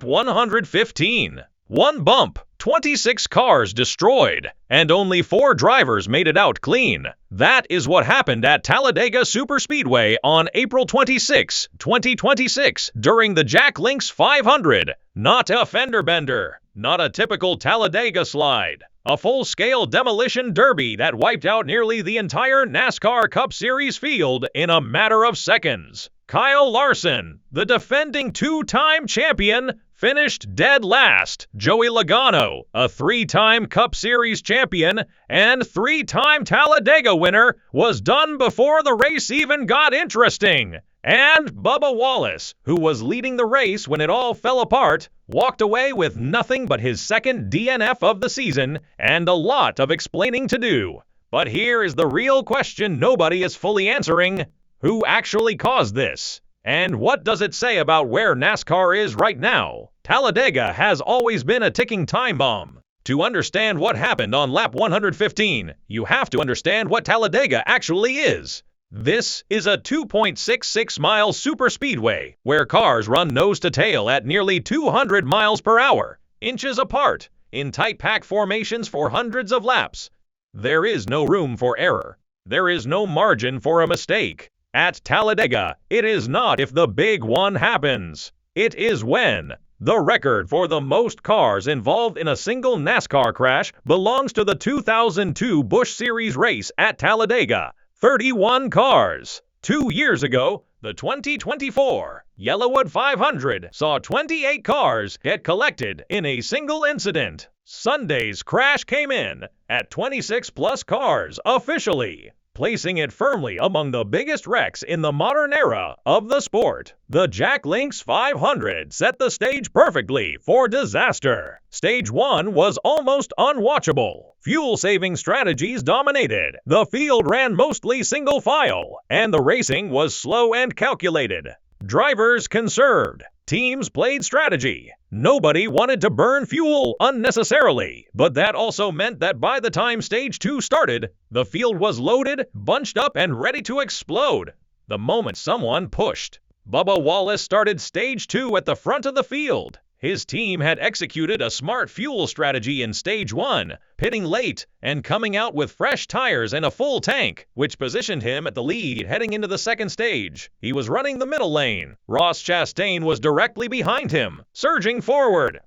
lap 115. One bump, 26 cars destroyed, and only 4 drivers made it out clean. That is what happened at Talladega Superspeedway on April 26, 2026, during the Jack Links 500. Not a fender bender, not a typical Talladega slide. A full-scale demolition derby that wiped out nearly the entire NASCAR Cup Series field in a matter of seconds. Kyle Larson, the defending 2-time champion, finished dead last. Joey Logano, a 3-time Cup Series champion and 3-time Talladega winner, was done before the race even got interesting. And Bubba Wallace, who was leading the race when it all fell apart, walked away with nothing but his second DNF of the season and a lot of explaining to do. But here is the real question nobody is fully answering. Who actually caused this? And what does it say about where NASCAR is right now? Talladega has always been a ticking time bomb. To understand what happened on lap 115, you have to understand what Talladega actually is. This is a 2.66-mile superspeedway where cars run nose to tail at nearly 200 miles per hour, inches apart, in tight pack formations for hundreds of laps. There is no room for error. There is no margin for a mistake. At Talladega, it is not if the big one happens. It is when. The record for the most cars involved in a single NASCAR crash belongs to the 2002 Busch Series race at Talladega. 31 cars. 2 years ago, the 2024 Yellowwood 500 saw 28 cars get collected in a single incident. Sunday's crash came in at 26 plus cars officially, placing it firmly among the biggest wrecks in the modern era of the sport. The Jack Links 500 set the stage perfectly for disaster. Stage 1 was almost unwatchable. Fuel-saving strategies dominated. The field ran mostly single file, and the racing was slow and calculated. Drivers conserved. Teams played strategy. Nobody wanted to burn fuel unnecessarily, but that also meant that by the time Stage 2 started, the field was loaded, bunched up, and ready to explode the moment someone pushed. Bubba Wallace started Stage 2 at the front of the field. His team had executed a smart fuel strategy in Stage 1, pitting late and coming out with fresh tires and a full tank, which positioned him at the lead heading into the second stage. He was running the middle lane. Ross Chastain was directly behind him, surging forward.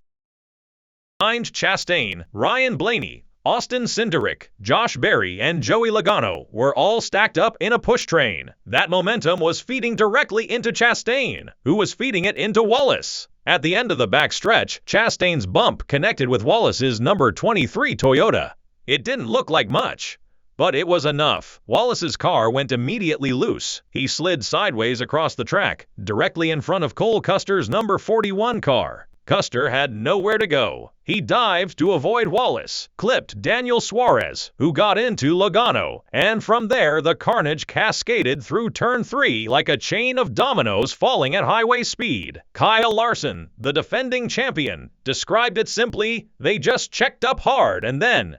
Behind Chastain, Ryan Blaney, Austin Cindric, Josh Berry, and Joey Logano were all stacked up in a push train. That momentum was feeding directly into Chastain, who was feeding it into Wallace. At the end of the backstretch, Chastain's bump connected with Wallace's number 23 Toyota. It didn't look like much, but it was enough. Wallace's car went immediately loose. He slid sideways across the track, directly in front of Cole Custer's number 41 car. Custer had nowhere to go. He dived to avoid Wallace, clipped Daniel Suarez, who got into Logano, and from there the carnage cascaded through Turn 3 like a chain of dominoes falling at highway speed. Kyle Larson, the defending champion, described it simply: they just checked up hard and then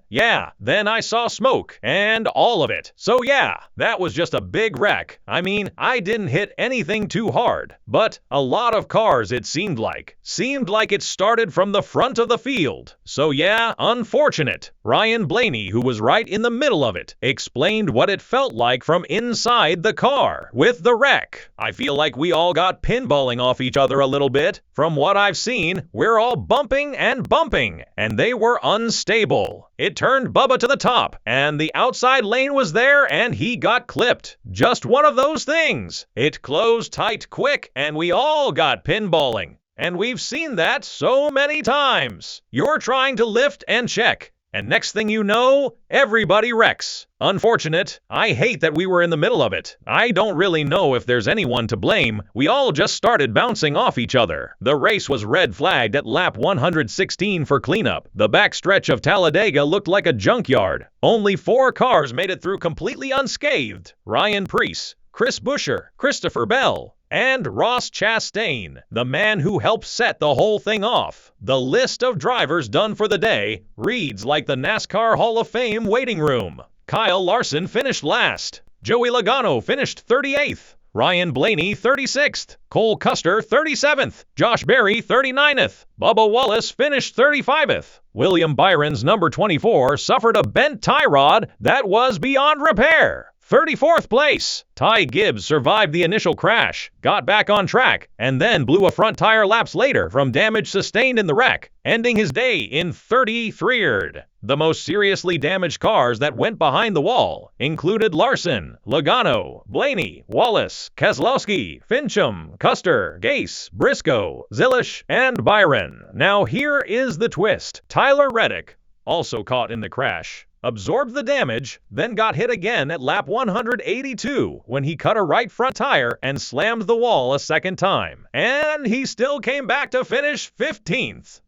I saw smoke and all of it. So yeah, that was just a big wreck. I mean, I didn't hit anything too hard, but a lot of cars it seemed like it started from the front of the field. So yeah, unfortunate. Ryan Blaney, who was right in the middle of it, explained what it felt like from inside the car with the wreck. I feel like we all got pinballing off each other a little bit. From what I've seen, we're all bumping, and they were unstable. It turned Bubba to the top, and the outside lane was there, and he got clipped. Just one of those things. It closed tight quick, and we all got pinballing. And we've seen that so many times. You're trying to lift and check, and next thing you know, everybody wrecks. Unfortunate. I hate that we were in the middle of it. I don't really know if there's anyone to blame. We all just started bouncing off each other. The race was red flagged at lap 116 for cleanup. The backstretch of Talladega looked like a junkyard. Only 4 cars made it through completely unscathed. Ryan Preece, Chris Buescher, Christopher Bell, and Ross Chastain, the man who helped set the whole thing off. The list of drivers done for the day reads like the NASCAR Hall of Fame waiting room. Kyle Larson finished last. Joey Logano finished 38th. Ryan Blaney 36th, Cole Custer 37th, Josh Berry 39th, Bubba Wallace finished 35th. William Byron's number 24 suffered a bent tie rod that was beyond repair. 34th place. Ty Gibbs survived the initial crash, got back on track, and then blew a front tire laps later from damage sustained in the wreck, ending his day in 33rd. The most seriously damaged cars that went behind the wall included Larson, Logano, Blaney, Wallace, Keselowski, Fincham, Custer, Gase, Briscoe, Zilish, and Byron. Now here is the twist. Tyler Reddick, also caught in the crash, absorbed the damage, then got hit again at lap 182 when he cut a right front tire and slammed the wall a second time. And he still came back to finish 15th.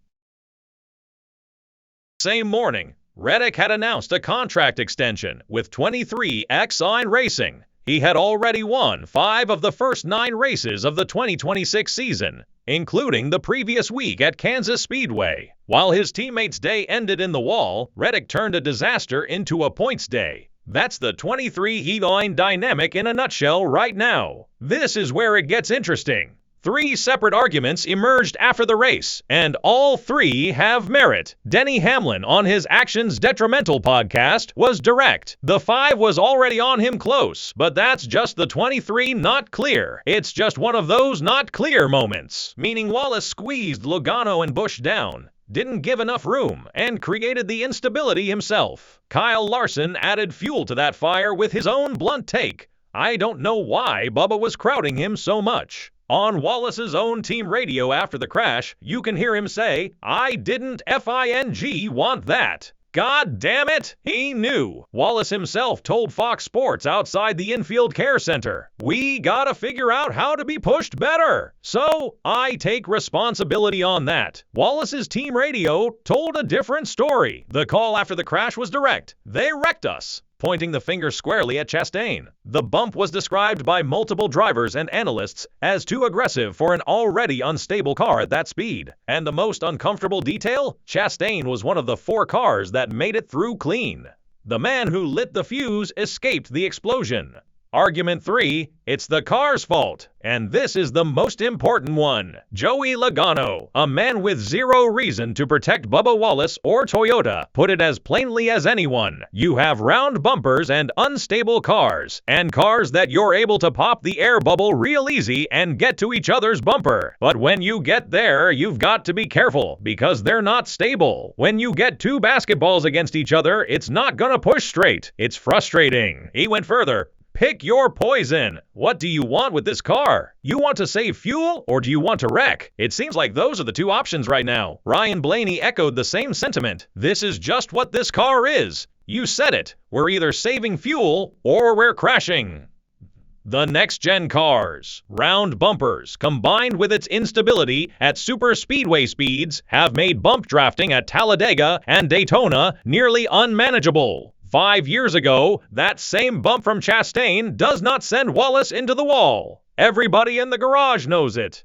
Same morning, Reddick had announced a contract extension with 23XI Racing. He had already won 5 of the first 9 races of the 2026 season, including the previous week at Kansas Speedway. While his teammates' day ended in the wall, Reddick turned a disaster into a points day. That's the 23XI dynamic in a nutshell right now. This is where it gets interesting. 3 separate arguments emerged after the race, and all 3 have merit. Denny Hamlin on his Actions Detrimental podcast was direct. The 5 was already on him close, but that's just the 23 not clear. It's just one of those not clear moments, meaning Wallace squeezed Logano and Busch down, didn't give enough room, and created the instability himself. Kyle Larson added fuel to that fire with his own blunt take. I don't know why Bubba was crowding him so much. On Wallace's own team radio after the crash, you can hear him say, "I didn't FING want that." God damn it, he knew. Wallace himself told Fox Sports outside the infield care center, "We gotta figure out how to be pushed better." So, I take responsibility on that. Wallace's team radio told a different story. The call after the crash was direct. "They wrecked us," pointing the finger squarely at Chastain. The bump was described by multiple drivers and analysts as too aggressive for an already unstable car at that speed. And the most uncomfortable detail? Chastain was one of the 4 cars that made it through clean. The man who lit the fuse escaped the explosion. Argument 3, it's the car's fault. And this is the most important one. Joey Logano, a man with zero reason to protect Bubba Wallace or Toyota, put it as plainly as anyone. You have round bumpers and unstable cars, and cars that you're able to pop the air bubble real easy and get to each other's bumper. But when you get there, you've got to be careful, because they're not stable. When you get 2 basketballs against each other, it's not gonna push straight. It's frustrating. He went further. Pick your poison. What do you want with this car? You want to save fuel, or do you want to wreck? It seems like those are the 2 options right now. Ryan Blaney echoed the same sentiment. This is just what this car is. You said it. We're either saving fuel, or we're crashing. The next-gen cars, round bumpers, combined with its instability at super speedway speeds, have made bump drafting at Talladega and Daytona nearly unmanageable. 5 years ago, that same bump from Chastain does not send Wallace into the wall. Everybody in the garage knows it.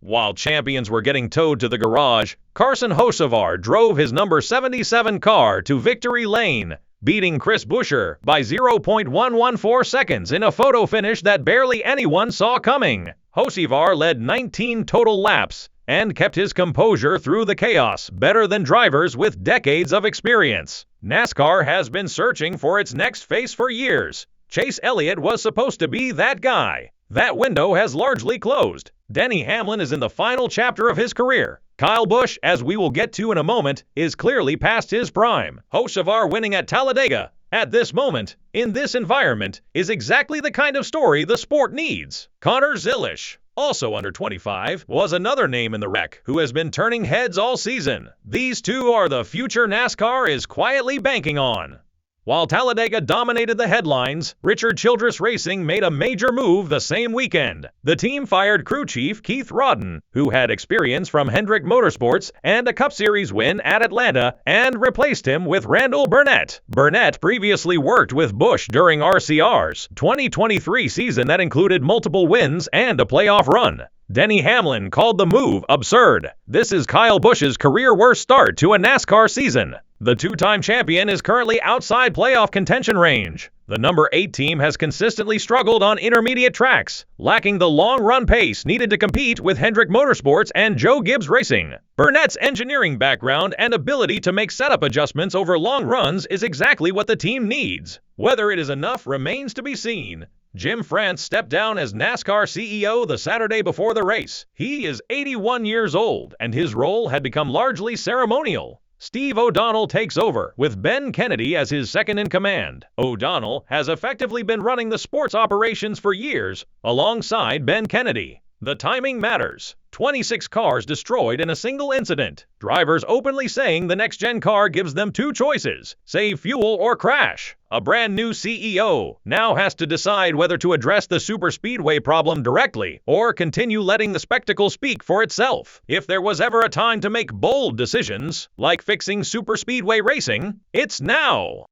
While champions were getting towed to the garage, Carson Hocevar drove his number 77 car to victory lane, beating Chris Buescher by 0.114 seconds in a photo finish that barely anyone saw coming. Hocevar led 19 total laps and kept his composure through the chaos better than drivers with decades of experience. NASCAR has been searching for its next face for years. Chase Elliott was supposed to be that guy. That window has largely closed. Denny Hamlin is in the final chapter of his career. Kyle Busch, as we will get to in a moment, is clearly past his prime. Hocevar winning at Talladega, at this moment, in this environment, is exactly the kind of story the sport needs. Connor Zilish, also under 25, was another name in the wreck who has been turning heads all season. These 2 are the future NASCAR is quietly banking on. While Talladega dominated the headlines, Richard Childress Racing made a major move the same weekend. The team fired crew chief Keith Rodden, who had experience from Hendrick Motorsports and a Cup Series win at Atlanta, and replaced him with Randall Burnett. Burnett previously worked with Busch during RCR's 2023 season that included multiple wins and a playoff run. Denny Hamlin called the move absurd. This is Kyle Busch's career worst start to a NASCAR season. The two-time champion is currently outside playoff contention range. The number 8 team has consistently struggled on intermediate tracks, lacking the long-run pace needed to compete with Hendrick Motorsports and Joe Gibbs Racing. Burnett's engineering background and ability to make setup adjustments over long runs is exactly what the team needs. Whether it is enough remains to be seen. Jim France stepped down as NASCAR CEO the Saturday before the race. He is 81 years old, and his role had become largely ceremonial. Steve O'Donnell takes over, with Ben Kennedy as his second-in-command. O'Donnell has effectively been running the sports operations for years, alongside Ben Kennedy. The timing matters. 26 cars destroyed in a single incident. Drivers openly saying the next-gen car gives them 2 choices: save fuel or crash. A brand new CEO now has to decide whether to address the superspeedway problem directly or continue letting the spectacle speak for itself. If there was ever a time to make bold decisions, like fixing superspeedway racing, it's now.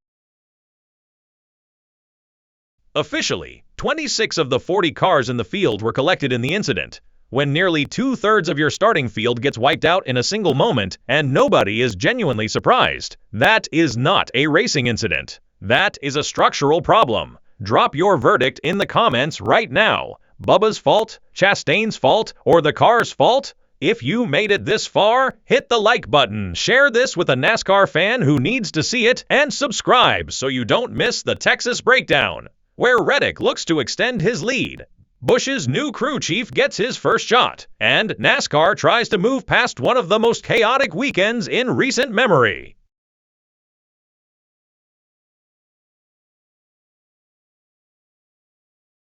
Officially, 26 of the 40 cars in the field were collected in the incident. When nearly 2/3 of your starting field gets wiped out in a single moment and nobody is genuinely surprised, that is not a racing incident. That is a structural problem. Drop your verdict in the comments right now. Bubba's fault, Chastain's fault, or the car's fault? If you made it this far, hit the like button, share this with a NASCAR fan who needs to see it, and subscribe so you don't miss the Texas Breakdown, where Reddick looks to extend his lead. Busch's new crew chief gets his first shot, and NASCAR tries to move past one of the most chaotic weekends in recent memory.